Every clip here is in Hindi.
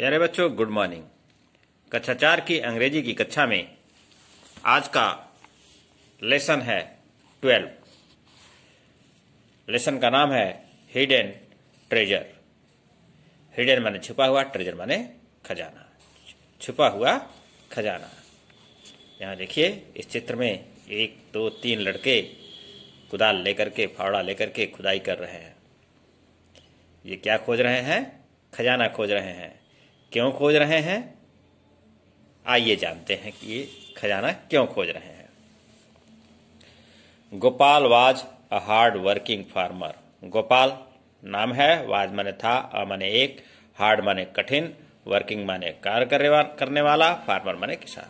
प्यारे बच्चों, गुड मॉर्निंग। कक्षा 4 की अंग्रेजी की कक्षा में आज का लेसन है 12। लेसन का नाम है हिडन ट्रेजर। हिडन माने छुपा हुआ, ट्रेजर माने खजाना, छुपा हुआ खजाना। यहाँ देखिए, इस चित्र में 1, 2, 3 लड़के कुदाल लेकर के, फावड़ा लेकर के खुदाई कर रहे हैं। ये क्या खोज रहे हैं? खजाना खोज रहे हैं। क्यों खोज रहे हैं? आइए जानते हैं कि ये खजाना क्यों खोज रहे हैं। Gopal was a hard working farmer. Gopal नाम है, वाज माने था, अ माने एक, हार्ड माने कठिन, वर्किंग माने कार्य करने वाला, फार्मर माने किसान।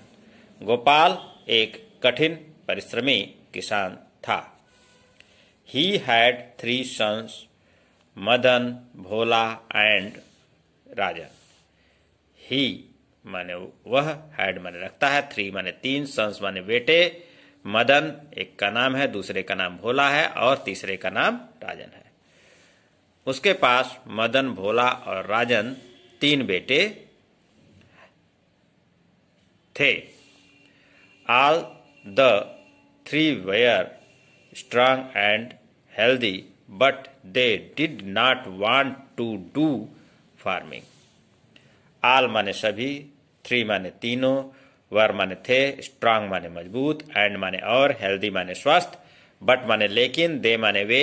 गोपाल एक कठिन परिश्रमी किसान था। He had 3 sons, Madan, Bhola and Rajan. He माने वह, हैड माने रखता है, 3 माने 3, सन्स माने बेटे, मदन एक का नाम है, दूसरे का नाम भोला है और तीसरे का नाम राजन है। उसके पास मदन, भोला और राजन 3 बेटे थे। All the 3 were strong and healthy, but they did not want to do farming. आल माने सभी, 3 माने तीनों, वर माने थे, स्ट्रांग माने मजबूत, एंड माने और, हेल्दी माने स्वस्थ, बट माने लेकिन, दे माने वे,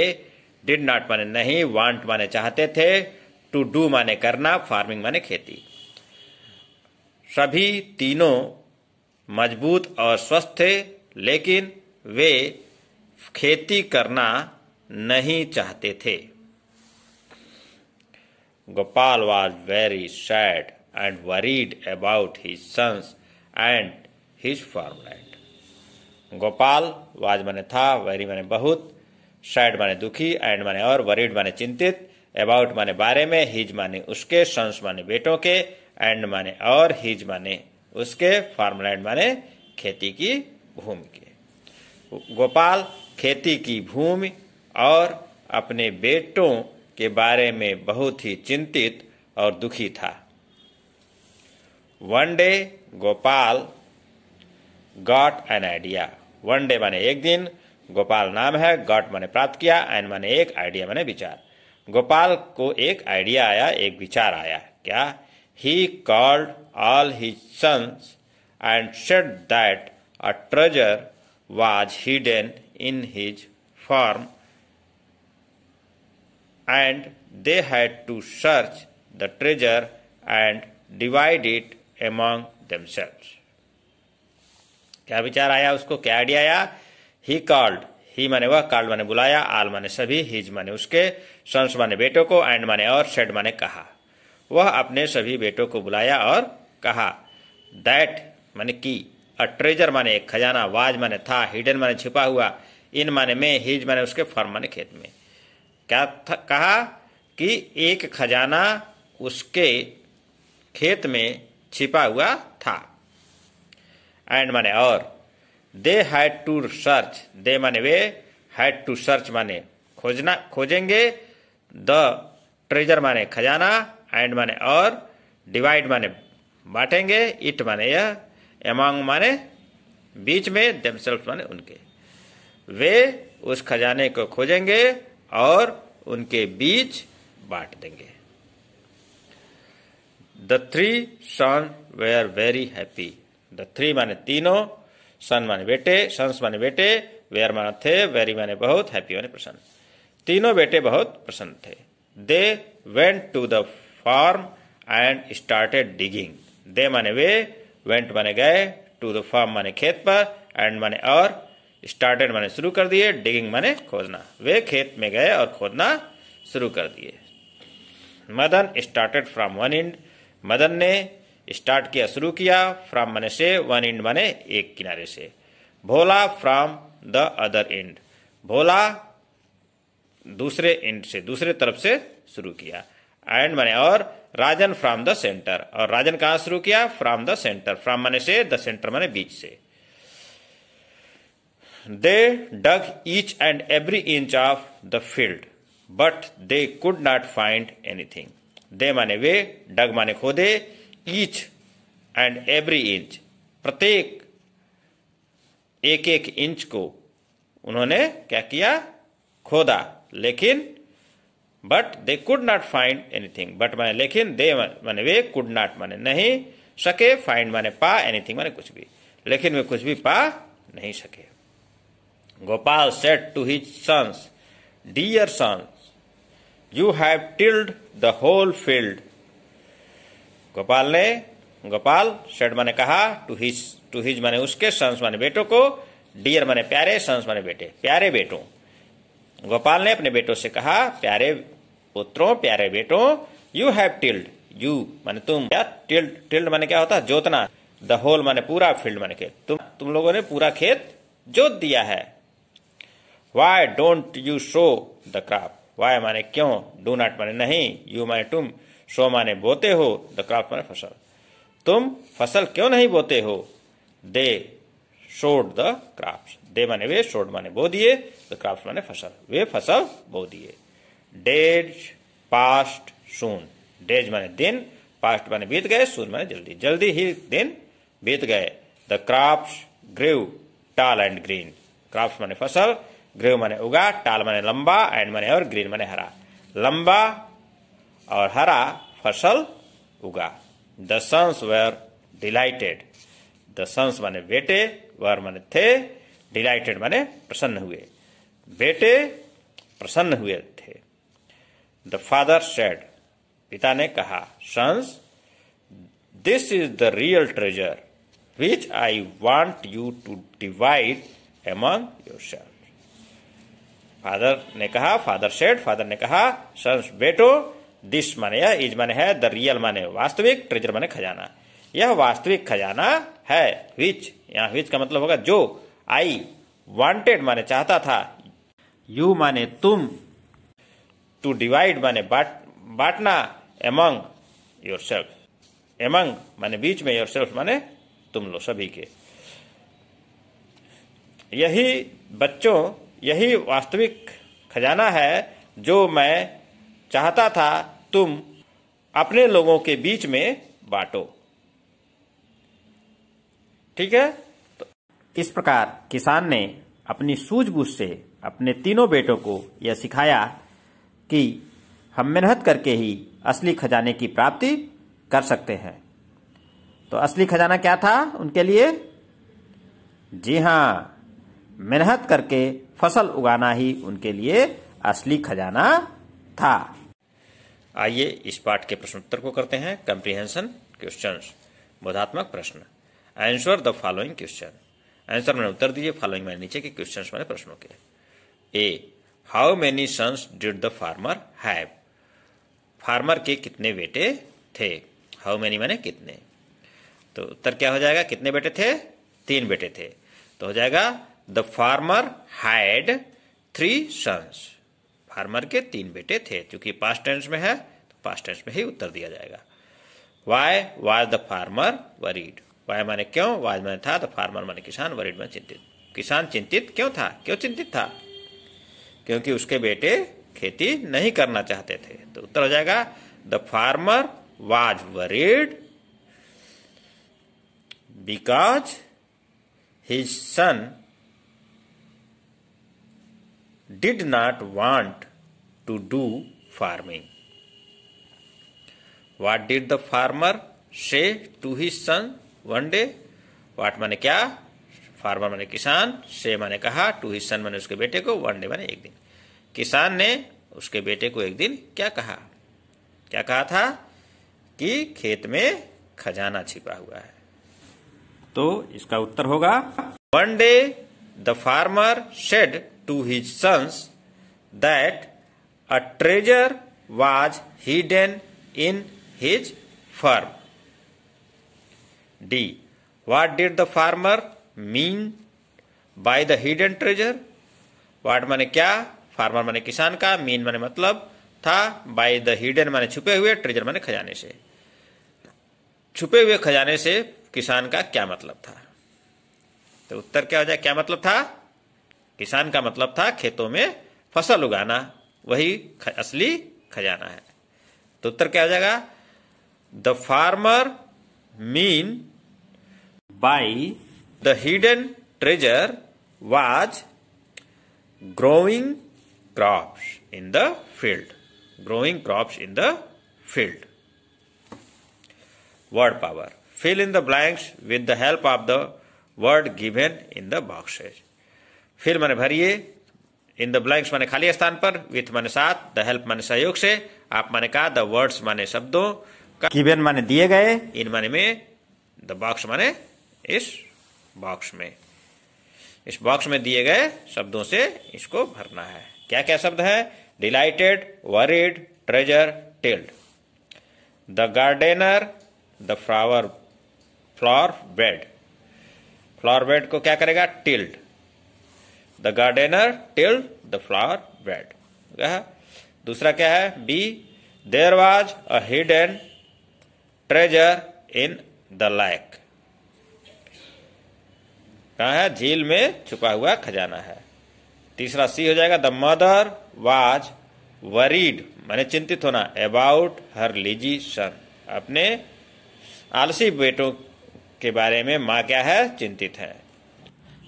डिड नॉट माने नहीं, वांट माने चाहते थे, टू डू माने करना, फार्मिंग माने खेती। सभी तीनों मजबूत और स्वस्थ थे, लेकिन वे खेती करना नहीं चाहते थे। Gopal was very sad and worried about his sons and his farmland. Gopal was माने था, वेरी माने बहुत, सैड माने दुखी, एंड माने और, वरीड माने चिंतित, अबाउट माने बारे में, हिज माने उसके, सन्स माने बेटों के, एंड माने और, हिज माने उसके, फार्मलैंड माने खेती की भूमि के। गोपाल खेती की भूमि और अपने बेटों के बारे में बहुत ही चिंतित और दुखी था। One day Gopal got an idea. One day माने एक दिन, गोपाल नाम है, गॉट माने प्राप्त किया, एन माने एक, आइडिया माने विचार। गोपाल को एक आइडिया आया, एक विचार आया। क्या? He called all his sons and said that a treasure was hidden in his farm and they had to search the treasure and divide it among themselves. क्या विचार आया उसको? क्या आइडिया आया? ही कॉल्ड, ही माने वह, कॉल्ड माने बुलाया, आल माने सभी, हिज माने उसके, सन्स माने बेटों को, एंड माने और, सेड माने कहा। वह अपने सभी बेटों को बुलाया और कहा। दैट माने की, अ ट्रेजर माने एक खजाना, वाज माने था, हिडन माने छिपा हुआ, इन माने में, हिज माने उसके, फार्म माने खेत में। क्या कहा? कि एक खजाना उसके खेत में छिपा हुआ था। एंड माने और, दे हैड टू सर्च, दे माने वे, हैड टू सर्च माने खोजना, खोजेंगे, द ट्रेजर माने खजाना, एंड माने और, डिवाइड माने बांटेंगे, इट माने यह, एमंग माने बीच में, देमसेल्फ माने उनके। वे उस खजाने को खोजेंगे और उनके बीच बांट देंगे। The 3 sons were very happy. The 3 माने तीनों, सन माने बेटे, सन्स माने बेटे, वेयर माने थे, वेरी माने बहुत, हैप्पी माने प्रसन्न। तीनों बेटे बहुत प्रसन्न थे। They went to the farm and started digging. They माने वे, वेंट माने गए, टू द फार्म माने खेत पर, एंड माने और, स्टार्टेड माने शुरू कर दिए, डिगिंग माने खोजना। वे खेत में गए और खोदना शुरू कर दिए। Madan started from one and. Madan ने स्टार्ट किया, शुरू किया, फ्रॉम माने से, वन एंड माने एक किनारे से। भोला फ्रॉम द अदर एंड। भोला दूसरे एंड से, दूसरे तरफ से शुरू किया। एंड माने और, राजन फ्रॉम द सेंटर। और राजन कहां शुरू किया? From the centre. फ्रॉम माने से, द सेंटर माने बीच से। They dug each and every inch of the field, but they could not find anything. They माने वे, dug माने खोदे, ईच एंड एवरी इंच, प्रत्येक एक एक इंच को उन्होंने क्या किया, खोदा, लेकिन but they could not find anything, but माने लेकिन, दे माने वे, कुड नॉट माने नहीं सके, फाइंड माने पा, एनीथिंग माने कुछ भी, लेकिन वे कुछ भी पा नहीं सके। Gopal said to his sons, dear sons, you have tilled the whole field. Gopal said माने कहा, टू हिज माने उसके, सन्स माने बेटों को, डियर माने प्यारे, सन्स माने बेटे, प्यारे बेटों। गोपाल ने अपने बेटों से कहा, प्यारे पुत्रों, प्यारे बेटों, यू हैव टिल्ड, यू माने तुम, क्या टिल्ड माने क्या होता है, जोतना, द होल माने पूरा, फील्ड माने खेत, तुम लोगों ने पूरा खेत जोत दिया है। Why don't you show the crop, why माने क्यों, डू नॉट माने नहीं, यू माने तुम, शो माने बोते हो, द क्रॉप माने फसल, तुम फसल क्यों नहीं बोते हो। दे शोड द क्रॉप्स, दे माने वे, शोड माने बो दिए, द क्रॉप्स माने फसल, वे फसल बो दिए। डेज पास्ट सून, डेज माने दिन, पास्ट माने बीत गए, सून माने जल्दी, जल्दी ही दिन बीत गए। द क्रॉप्स ग्रेव टाल एंड ग्रीन, क्रॉप्स माने फसल, ग्रेव माने उगा, टाल माने लंबा, एंड माने और, ग्रीन माने हरा, लंबा और हरा फसल उगा। The sons were delighted, the sons माने बेटे, वर माने थे, डिलाइटेड माने प्रसन्न हुए, बेटे प्रसन्न हुए थे। द फादर सेड, पिता ने कहा, sons, this is the real treasure which I want you to divide among yourself. Father ने कहा, फादर सेड, फादर ने कहा, सन्स बेटो, दिस माने यह, इज माने है, द रियल माने वास्तविक, ट्रेजर माने खजाना, यह वास्तविक खजाना है, विच, यहां विच का मतलब होगा जो, आई वांटेड माने चाहता था, यू माने तुम, टू डिवाइड माने बांटना, एमंग योरसेल्फ, एमंग माने बीच में, योरसेल्फ माने तुम लो सभी के। यही बच्चों, यही वास्तविक खजाना है जो मैं चाहता था तुम अपने लोगों के बीच में बांटो। ठीक है। तो इस प्रकार किसान ने अपनी सूझबूझ से अपने तीनों बेटों को यह सिखाया कि हम मेहनत करके ही असली खजाने की प्राप्ति कर सकते हैं। तो असली खजाना क्या था उनके लिए? जी हाँ, मेहनत करके फसल उगाना ही उनके लिए असली खजाना था। आइए इस पाठ के प्रश्नोत्तर को करते हैं। कंप्रीहेंशन क्वेश्चंस, बोधात्मक प्रश्न। Answer the following question. Answer में उत्तर दीजिए फॉलोइंग में नीचे के क्वेश्चंस में प्रश्नों के। A, how many sons did the farmer have? Farmer के कितने बेटे थे? हाउ मेनी माने कितने। तो उत्तर क्या हो जाएगा? कितने बेटे थे? 3 बेटे थे। तो हो जाएगा the farmer had 3 sons. Farmer के 3 बेटे थे। क्योंकि पास्ट टेंस में है तो पास्ट टेंस में ही उत्तर दिया जाएगा। Why was the farmer worried? Why माने क्यों, वाज माने था, द फार्मर माने किसान, वरीड माने चिंतित। किसान चिंतित क्यों था? क्यों चिंतित था? क्योंकि उसके बेटे खेती नहीं करना चाहते थे। तो उत्तर हो जाएगा the farmer was worried because his son did not want to do farming. What did the farmer say to his son one day? What माने क्या? फार्मर माने किसान, से माने कहा, टू हिज सन माने उसके बेटे को, वन डे माने एक दिन। किसान ने उसके बेटे को एक दिन क्या कहा? क्या कहा था? कि खेत में खजाना छिपा हुआ है। तो इसका उत्तर होगा one day the farmer said to his sons that a treasure was hidden in his farm. D. What did the farmer mean by the hidden treasure? What माने क्या? फार्मर माने किसान का, मीन माने मतलब था, by the hidden माने छुपे हुए, treasure माने खजाने से। छुपे हुए खजाने से किसान का क्या मतलब था? तो उत्तर क्या हो जाए? क्या मतलब था? किसान का मतलब था खेतों में फसल उगाना, वही असली खजाना है। तो उत्तर क्या हो जाएगा? The farmer mean by the hidden treasure was growing crops in the field. Growing crops in the field. Word power. Fill in the blanks with the help of the word given in the boxes. Fill माने भरिए, इन द ब्लैंक्स माने खाली स्थान पर, विथ माने साथ, द हेल्प माने सहयोग से, आप माने का, द वर्ड्स माने शब्दों का, गिवन माने दिए गए, इन माने में, द बॉक्स माने इस बॉक्स में, इस बॉक्स में दिए गए शब्दों से इसको भरना है। क्या क्या शब्द है? Delighted, worried, treasure, tilled. The gardener the flower bed, flower bed को क्या करेगा? Tilled. The gardener tilled the flower bed. दूसरा क्या है? B, there was a hidden treasure in the lake. कहा है? झील में छुपा हुआ खजाना है। तीसरा सी हो जाएगा, द मदर वाज वरीड, माने चिंतित होना, अबाउट हर लेजी सन, अपने आलसी बेटों के बारे में मां क्या है? चिंतित है।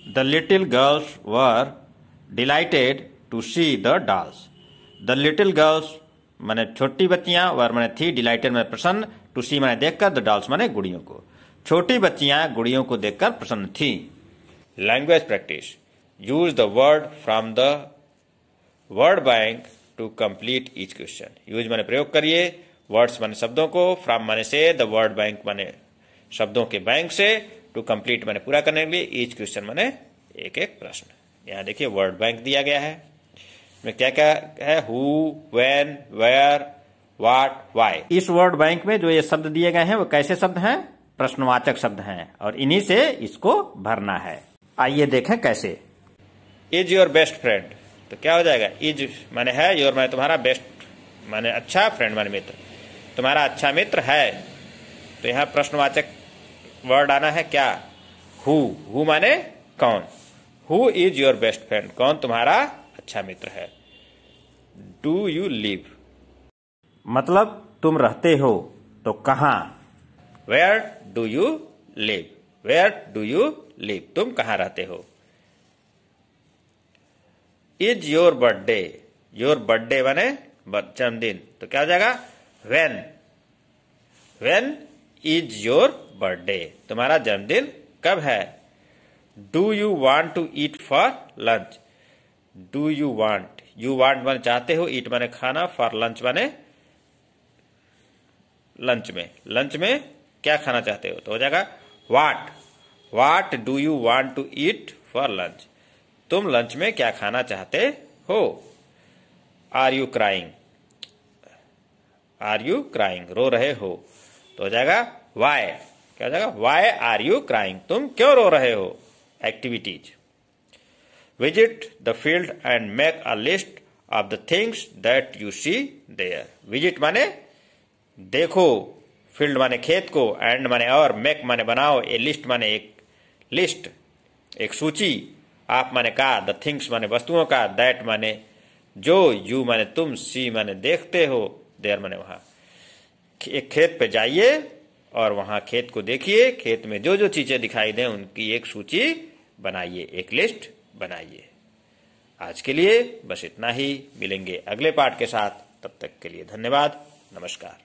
The little girls were delighted to see the dolls. The little girls माने छोटी बच्चियां, वर माने थी, डिलाइटेड माने प्रसन्न, टू सी माने देखकर, द डॉल्स माने गुड़ियों को। छोटी बच्चियां गुड़ियों को देखकर प्रसन्न थी। Language practice. Use the word from the word bank to complete each question. Use माने प्रयोग करिए, वर्ड्स माने शब्दों को, फ्रॉम माने से, द वर्ड बैंक माने शब्दों के बैंक से, टू कंप्लीट माने पूरा करने के लिए, ईच क्वेश्चन माने एक एक प्रश्न। यहां देखिए वर्ड बैंक दिया गया है, में क्या क्या है? Who, when, where, what, why. इस वर्ड बैंक में जो ये शब्द दिए गए हैं वो कैसे शब्द हैं? प्रश्नवाचक शब्द हैं, और इन्हीं से इसको भरना है। आइए देखें कैसे। इज योर बेस्ट फ्रेंड, तो क्या हो जाएगा? इज माने है, योर माने तुम्हारा, बेस्ट माने अच्छा, फ्रेंड माने मित्र, तुम्हारा अच्छा मित्र है। तो यहां प्रश्नवाचक वर्ड आना है क्या? हु माने कौन। Who is your best friend, कौन तुम्हारा अच्छा मित्र है। डू यू लिव, मतलब तुम रहते हो, तो कहां। Where do you live, where do you live, तुम कहां रहते हो। Is your birthday, your birthday माने जन्मदिन, तो क्या हो जाएगा? When, when is your birthday, तुम्हारा जन्मदिन कब है। Do you want to eat for lunch, do you want, you want माने चाहते हो, ईट माने खाना, फॉर लंच माने लंच में, लंच में क्या खाना चाहते हो, तो हो जाएगा what, what do you want to eat for lunch, तुम लंच में क्या खाना चाहते हो। Are you crying, are you crying, रो रहे हो, तो हो जाएगा वाई, क्या हो जाएगा? वाई आर यू क्राइंग, तुम क्यों रो रहे हो। Activities. Visit the field and make a list of the things that you see there. Visit माने देखो, फील्ड माने खेत को, एंड माने और, मेक माने बनाओ, ए लिस्ट माने एक लिस्ट, एक सूची, आप माने का, द थिंग्स माने वस्तुओं का, दैट माने जो, यू माने तुम, सी माने देखते हो, देयर माने वहां। एक खेत पे जाइए और वहां खेत को देखिए, खेत में जो जो चीजें दिखाई दें उनकी एक सूची बनाइए, एक लिस्ट बनाइए। आज के लिए बस इतना ही, मिलेंगे अगले पाठ के साथ, तब तक के लिए धन्यवाद, नमस्कार।